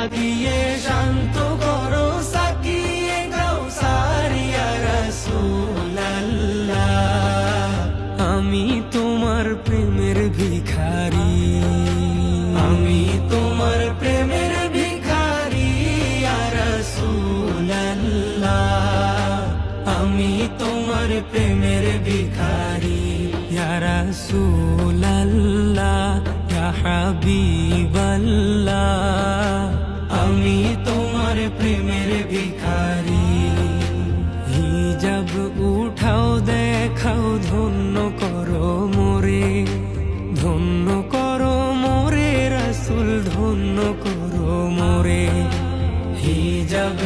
জাগিয়ে শান্ত করো সাকিয়ে কাউসার ইয়া রাসূলুল্লাহ। আমি তোমার প্রেমের ভিখারি, আমি তোমার প্রেমের ভিখারি ইয়া রাসূলুল্লাহ। আমি তোমার প্রেমের ভিখারি ইয়া রাসূলুল্লাহ, ইয়া হাবিবাল্লাহ। আমি তোমার প্রেমের ভিখারি। হিজাব উঠাও দেখাও ধন্য করো মোরে, ধন্য করো মোরে রাসূল, ধন্য করো মোরে। হিজাব